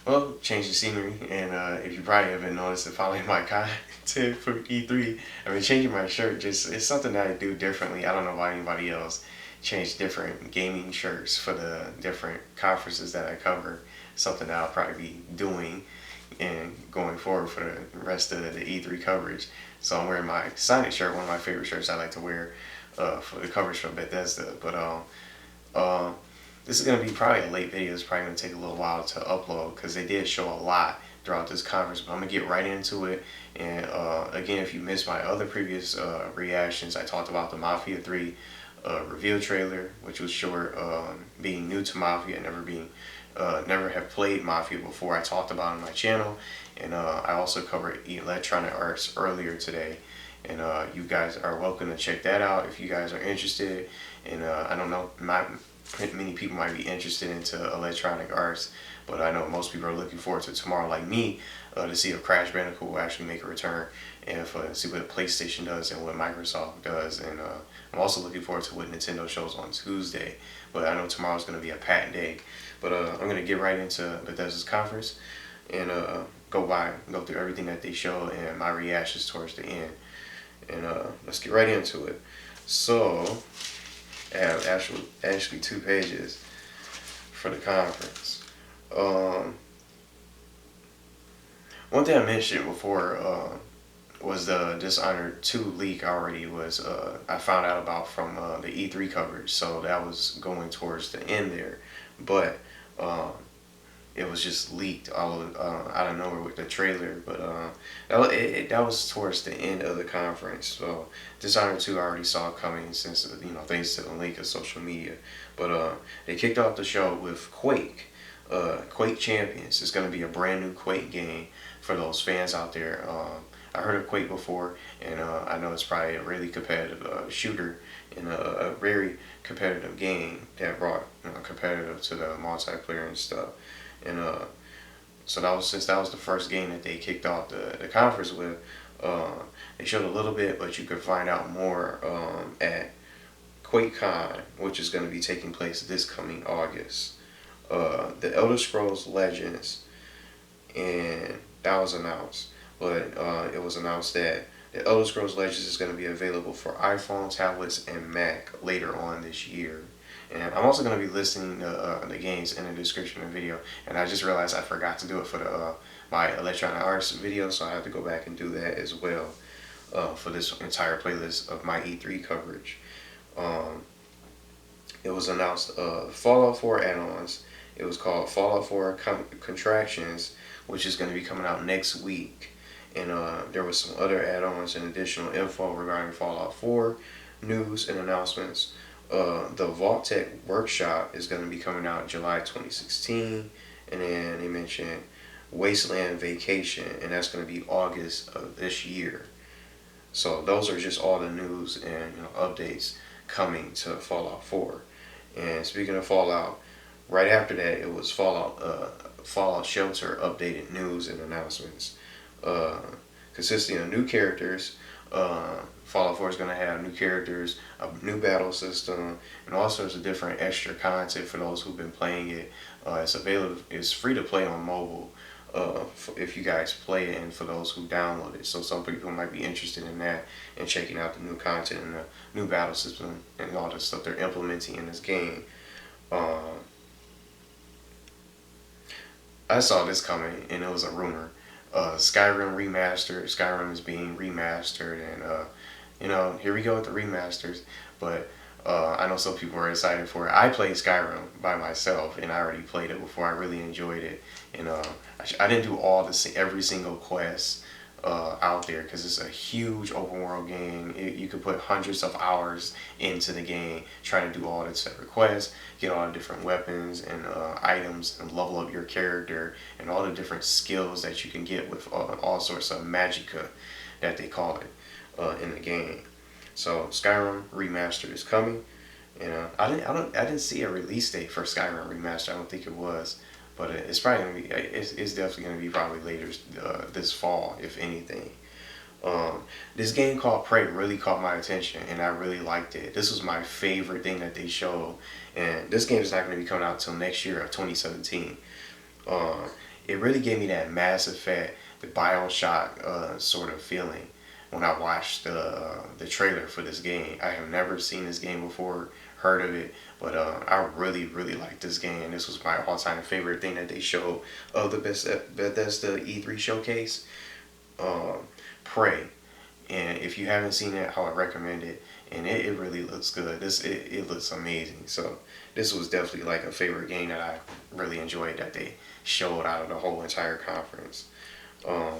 Well, change the scenery, and if you probably haven't noticed if following my content for E3, I mean, changing my shirt just it's something that I do differently. I don't know about anybody else. Change different gaming shirts for the different conferences that I cover. Something that I'll probably be doing and going forward for the rest of the E3 coverage. So I'm wearing my Sonic shirt, one of my favorite shirts I like to wear for the coverage from Bethesda. But uh, this is gonna be probably a late video. It's probably gonna take a little while to upload because they did show a lot throughout this conference. But I'm gonna get right into it. And again, if you missed my other previous reactions, I talked about the Mafia 3 reveal trailer, which was short. Being new to Mafia, never have played Mafia before. I talked about it on my channel, and I also covered Electronic Arts earlier today. And you guys are welcome to check that out if you guys are interested. And I don't know, not many people might be interested into Electronic Arts, but I know most people are looking forward to tomorrow, like me, to see if Crash Bandicoot will actually make a return, and see what PlayStation does and what Microsoft does. And I'm also looking forward to what Nintendo shows on Tuesday. But I know tomorrow's going to be a packed day. But I'm going to get right into Bethesda's conference and go through everything that they show and my reactions towards the end. And let's get right into it. So, I have actually 2 pages for the conference. One thing I mentioned before was the Dishonored 2 leak already was I found out about from the E3 coverage, so that was going towards the end there. But it was just leaked all out of nowhere with the trailer. But that was towards the end of the conference. So Dishonored 2 I already saw coming since thanks to the leak of social media. But they kicked off the show with Quake. Quake Champions is going to be a brand new Quake game for those fans out there. I heard of Quake before, and I know it's probably a really competitive shooter and a very competitive game that brought competitive to the multiplayer and stuff. And so since that was the first game that they kicked off the conference with, they showed a little bit, but you could find out more at Quakecon, which is going to be taking place this coming August. The Elder Scrolls Legends, and that was announced. But it was announced that the Elder Scrolls Legends is going to be available for iPhone, tablets, and Mac later on this year. And I'm also going to be listing the games in the description of the video. And I just realized I forgot to do it for the my Electronic Arts video, so I have to go back and do that as well for this entire playlist of my E3 coverage. It was announced Fallout 4 add-ons. It was called Fallout 4 Contractions, which is going to be coming out next week. And there was some other add-ons and additional info regarding Fallout 4 news and announcements. The Vault Tech Workshop is going to be coming out in July 2016. And then they mentioned Wasteland Vacation, and that's going to be August of this year. So those are just all the news and updates coming to Fallout 4. And speaking of Fallout, right after that it was Fallout Shelter updated news and announcements. Consisting of new characters. Fallout 4 is going to have new characters, a new battle system, and all sorts of different extra content for those who've been playing it. It's free to play on mobile if you guys play it, and for those who download it. So some people might be interested in that and checking out the new content and the new battle system and all the stuff they're implementing in this game. I saw this coming, and it was a rumor. Skyrim Remastered. Skyrim is being remastered, and here we go with the remasters. But I know some people are excited for it. I played Skyrim by myself, and I already played it before. I really enjoyed it, and I didn't do every single quest out there because it's a huge open world game. You could put hundreds of hours into the game trying to do all the separate quests, get all the different weapons and items, and level up your character, and all the different skills that you can get with all sorts of magicka that they call it in the game. So Skyrim Remastered is coming, and I didn't see a release date for Skyrim Remastered. I don't think it was. But it's probably gonna be. It's definitely gonna be probably later this fall, if anything. This game called Prey really caught my attention, and I really liked it. This was my favorite thing that they showed, and this game is not gonna be coming out until next year of 2017. it really gave me that Mass Effect, the Bioshock sort of feeling when I watched the trailer for this game. I have never seen this game before, heard of it, but I really, really like this game. This was my all-time favorite thing that they showed of the Bethesda E3 showcase. Prey, and if you haven't seen it, I would recommend it. And it really looks good. It looks amazing. So this was definitely like a favorite game that I really enjoyed that they showed out of the whole entire conference. Um,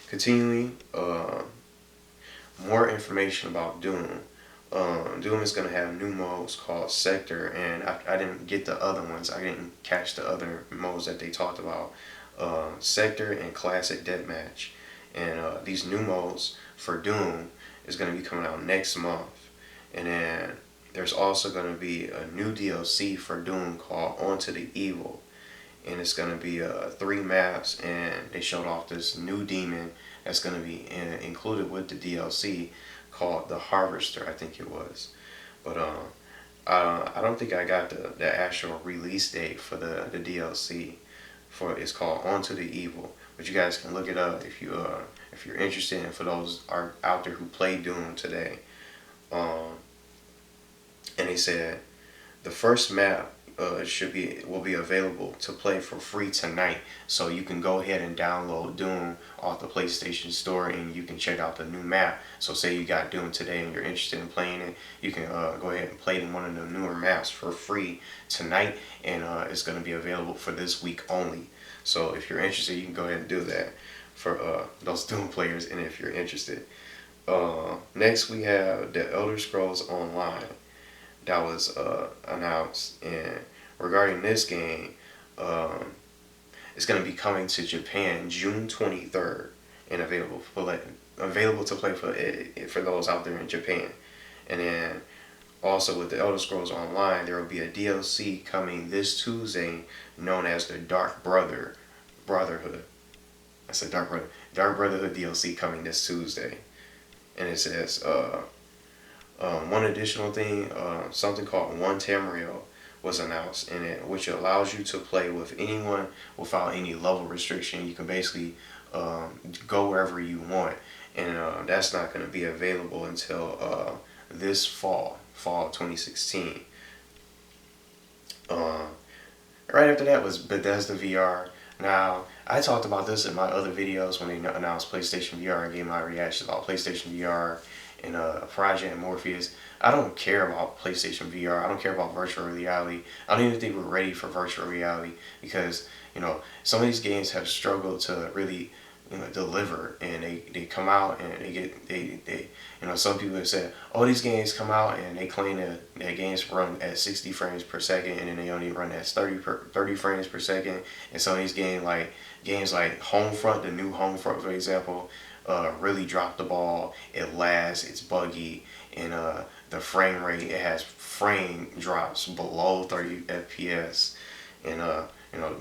Continuing, more information about Doom. Doom is going to have new modes called Sector, and I didn't get the other ones. I didn't catch the other modes that they talked about. Sector and Classic Deathmatch. And these new modes for Doom is going to be coming out next month. And then there's also going to be a new DLC for Doom called Onto the Evil. And it's going to be 3 maps, and they showed off this new demon that's going to be included with the DLC called the Harvester, I think it was. But I don't think I got the actual release date for the DLC. It's called Onto the Evil, but you guys can look it up if you're interested, and for those are out there who play Doom today. And they said the first map will be available to play for free tonight, so you can go ahead and download Doom off the PlayStation Store, and you can check out the new map. So say you got Doom today and you're interested in playing it, you can go ahead and play in one of the newer maps for free tonight, and it's going to be available for this week only. So if you're interested, you can go ahead and do that for those Doom players, and if you're interested. Next we have the Elder Scrolls Online that was announced, and regarding this game, it's going to be coming to Japan June 23rd, and available to play for those out there in Japan. And then also with the Elder Scrolls Online, there will be a DLC coming this Tuesday known as the Brotherhood. I said Dark Brotherhood DLC coming this Tuesday, and it says one additional thing, something called One Tamriel was announced in it, which allows you to play with anyone without any level restriction. You can basically go wherever you want, and that's not going to be available until this fall of 2016. Right after that was Bethesda VR. Now, I talked about this in my other videos when they announced PlayStation VR and gave my reactions about PlayStation VR and Project Morpheus. I don't care about PlayStation VR. I don't care about virtual reality. I don't even think we're ready for virtual reality, because some of these games have struggled to really deliver, and they come out and they some people have said, oh, these games come out and they claim that games run at 60 frames per second, and then they only run at 30 frames per second. And some of these games like Homefront, the new Homefront for example, really dropped the ball. It lags, it's buggy, and the frame rate, it has frame drops below 30 FPS, and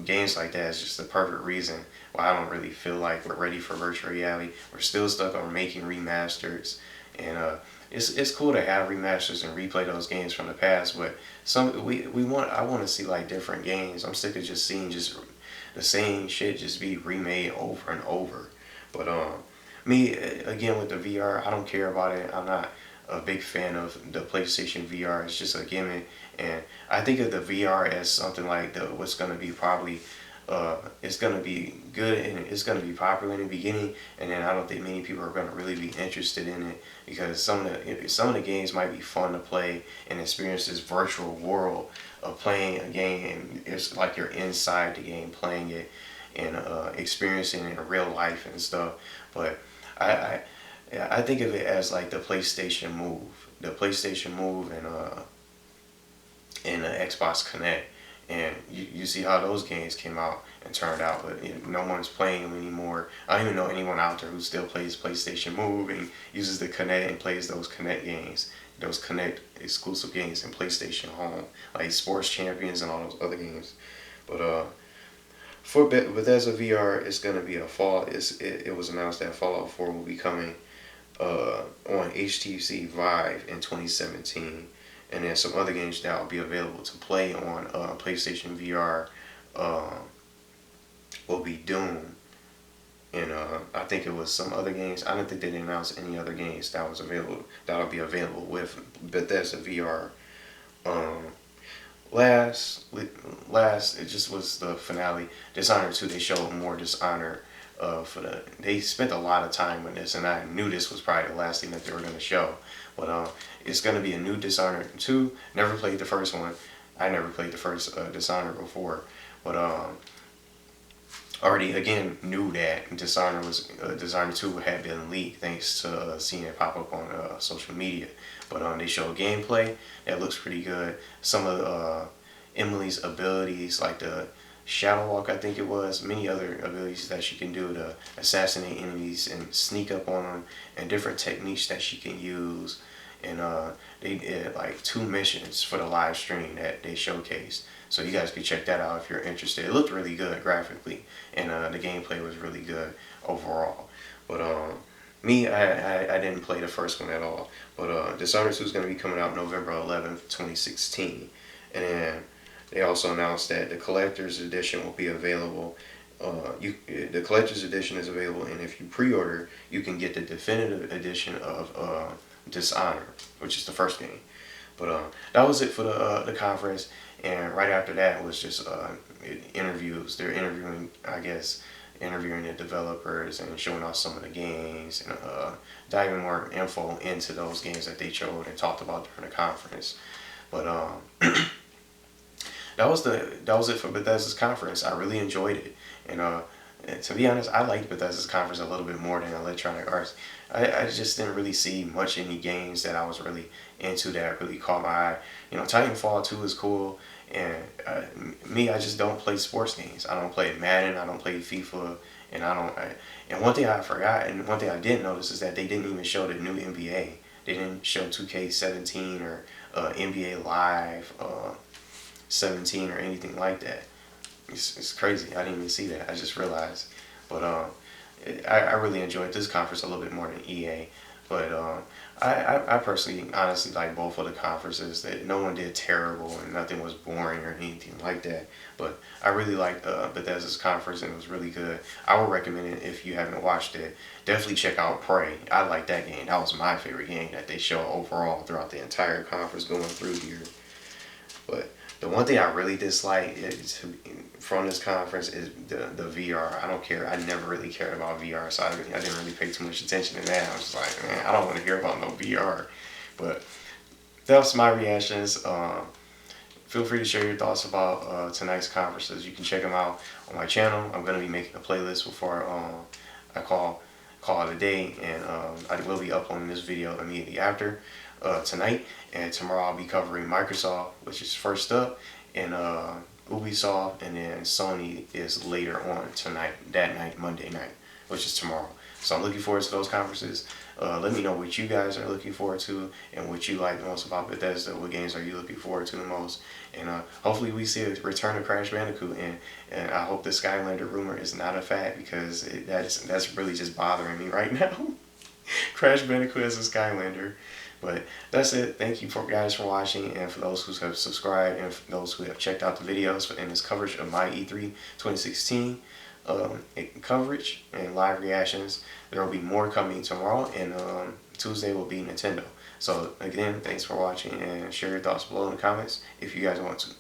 games like that is just the perfect reason why I don't really feel like we're ready for virtual reality. We're still stuck on making remasters, and it's cool to have remasters and replay those games from the past, but I want to see like different games. I'm sick of just seeing just the same shit just be remade over and over. But me, again, with the VR, I don't care about it. I'm not a big fan of the PlayStation VR. It's just a gimmick, and I think of the VR as something like what's going to be probably it's going to be good and it's going to be popular in the beginning, and then I don't think many people are going to really be interested in it, because some of the games might be fun to play and experience this virtual world of playing a game. It's like you're inside the game playing it and experiencing it in real life and stuff. But I think of it as like the PlayStation Move and the Xbox Connect, and you see how those games came out and turned out, but no one's playing them anymore. I don't even know anyone out there who still plays PlayStation Move and uses the Connect and plays those Connect games, those Connect exclusive games in PlayStation Home, like Sports Champions and all those other games. But for Bethesda VR, it's gonna be a fall. It was announced that Fallout 4 will be coming on HTC Vive in 2017, and then some other games that will be available to play on PlayStation VR will be Doom, and I think it was some other games. I don't think they didn't announce any other games that'll be available with Bethesda VR. Um, last it just was the finale. Dishonored 2, they showed more Dishonored. They spent a lot of time on this, and I knew this was probably the last thing that they were going to show. But it's going to be a new Dishonored 2. Never played the first one. I never played the first Dishonored before, but already again knew that Dishonored 2 had been leaked thanks to seeing it pop up on social media. But they showed gameplay that looks pretty good. Some of Emily's abilities, like the Shadow Walk, I think it was, many other abilities that she can do to assassinate enemies and sneak up on them, and different techniques that she can use. And they did like 2 missions for the live stream that they showcased. So you guys can check that out if you're interested. It looked really good graphically, and the gameplay was really good overall. But I didn't play the first one at all. But Dishonored 2 is going to be coming out November 11th, 2016. And then they also announced that the collector's edition will be available. The collector's edition is available, and if you pre-order, you can get the definitive edition of Dishonored, which is the first game. But that was it for the conference. And right after that was just interviews. They're interviewing, I guess, interviewing the developers and showing off some of the games, and diving more info into those games that they showed and talked about during the conference. But that was it for Bethesda's conference. I really enjoyed it, and to be honest, I liked Bethesda's conference a little bit more than Electronic Arts. I just didn't really see much any games that I was really into that really caught my eye. Titanfall 2 is cool, and I just don't play sports games. I don't play Madden, I don't play FIFA, and and one thing I forgot, and one thing I didn't notice, is that they didn't even show the new NBA. They didn't show 2K17 or NBA Live 17 or anything like that. It's crazy. I didn't even see that. I just realized. But I really enjoyed this conference a little bit more than EA. But I personally, honestly, like both of the conferences. That no one did terrible and nothing was boring or anything like that. But I really liked Bethesda's conference, and it was really good. I would recommend it if you haven't watched it. Definitely check out Prey. I like that game. That was my favorite game that they showed overall throughout the entire conference going through here. But the one thing I really dislike from this conference is the VR. I don't care. I never really cared about VR, so I didn't really pay too much attention to that. I was like, man, I don't want to hear about no VR. But that was my reactions. Feel free to share your thoughts about tonight's conferences. You can check them out on my channel. I'm going to be making a playlist before I call it a day, and I will be uploading this video immediately after tonight. And tomorrow I'll be covering Microsoft, which is first up, and Ubisoft, and then Sony is later on tonight, that night, Monday night, which is tomorrow. So I'm looking forward to those conferences. Let me know what you guys are looking forward to and what you like the most about Bethesda. What games are you looking forward to the most? And hopefully we see a return of Crash Bandicoot. And I hope the Skylander rumor is not a fact, because that's really just bothering me right now. Crash Bandicoot as a Skylander. But that's it. Thank you guys for watching, and for those who have subscribed, and for those who have checked out the videos in this coverage of my E3 2016 coverage and live reactions. There will be more coming tomorrow, and Tuesday will be Nintendo. So again, thanks for watching, and share your thoughts below in the comments if you guys want to.